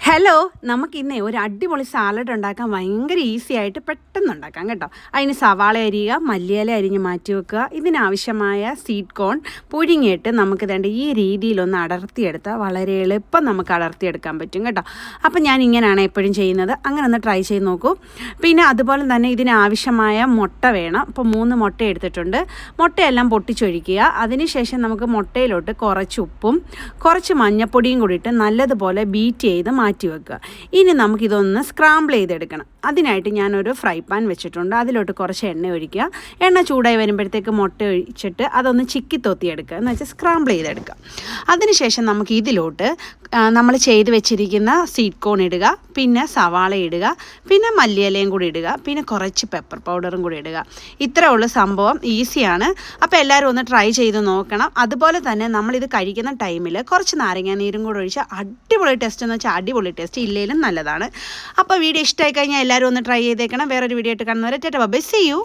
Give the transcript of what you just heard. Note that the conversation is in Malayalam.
ഹലോ, നമുക്കിന്നേ ഒരു അടിപൊളി സാലഡ് ഉണ്ടാക്കാൻ ഭയങ്കര ഈസി ആയിട്ട് പെട്ടെന്ന് ഉണ്ടാക്കാം കേട്ടോ. അതിന് സവാള അരിയുക, മല്ലിയില അരിഞ്ഞ് മാറ്റി വെക്കുക. ഇതിനാവശ്യമായ സ്വീറ്റ് കോൺ പുഴുങ്ങിയിട്ട് നമുക്ക് വേണ്ട ഈ രീതിയിലൊന്ന് അടർത്തിയെടുത്താൽ വളരെ എളുപ്പം നമുക്ക് അടർത്തിയെടുക്കാൻ പറ്റും കേട്ടോ. അപ്പം ഞാൻ ഇങ്ങനെയാണ് എപ്പോഴും ചെയ്യുന്നത്. അങ്ങനെ ഒന്ന് ട്രൈ ചെയ്ത് നോക്കൂ. പിന്നെ അതുപോലെ തന്നെ ഇതിനാവശ്യമായ മുട്ട വേണം. അപ്പോൾ 3 മുട്ട എടുത്തിട്ടുണ്ട്. മുട്ടയെല്ലാം പൊട്ടിച്ചൊഴിക്കുക. അതിനുശേഷം നമുക്ക് മുട്ടയിലോട്ട് കുറച്ച് ഉപ്പും കുറച്ച് മഞ്ഞൾപ്പൊടിയും കൂടിയിട്ട് നല്ലതുപോലെ ബീറ്റ് ചെയ്ത് മാറ്റി വെക്കുക. ഇനി നമുക്കിതൊന്ന് സ്ക്രാമ്പിൾ ചെയ്തെടുക്കണം. അതിനായിട്ട് ഞാനൊരു ഫ്രൈ പാൻ വെച്ചിട്ടുണ്ട്. അതിലോട്ട് കുറച്ച് എണ്ണ ഒഴിക്കുക. എണ്ണ ചൂടായി വരുമ്പോഴത്തേക്ക് മുട്ട ഒഴിച്ചിട്ട് അതൊന്ന് ചിക്കി തൊത്തിയെടുക്കുക, എന്ന് വെച്ചാൽ സ്ക്രാമ്പിൾ ചെയ്തെടുക്കുക. അതിനുശേഷം നമുക്ക് ഇതിലോട്ട് നമ്മൾ ചെയ്ത് വെച്ചിരിക്കുന്ന സ്വീറ്റ് കോൺ ഇടുക, പിന്നെ സവാള ഇടുക, പിന്നെ മല്ലിയിലയും കൂടി ഇടുക, പിന്നെ കുറച്ച് പെപ്പർ പൗഡറും കൂടി ഇടുക. ഇത്രയേ ഉള്ളൂ, സംഭവം ഈസിയാണ്. അപ്പോൾ എല്ലാവരും ഒന്ന് ട്രൈ ചെയ്ത് നോക്കണം. അതുപോലെ തന്നെ നമ്മളിത് കഴിക്കുന്ന ടൈമിൽ കുറച്ച് നാരങ്ങ നീരും കൂടെ ഒഴിച്ചാൽ അടിപൊളി ടേസ്റ്റ് എന്ന് വെച്ചാൽ അടിപൊളി ടേസ്റ്റ്, ഇല്ലേലും നല്ലതാണ്. അപ്പോൾ വീഡിയോ ഇഷ്ടമായി കഴിഞ്ഞാൽ എല്ലാവരും ഒന്ന് ട്രൈ ചെയ്തേക്കണം. വേറൊരു വീഡിയോ ആയിട്ട് കാണുന്നവരെ ടാറ്റാ ബൈ, സീ യു.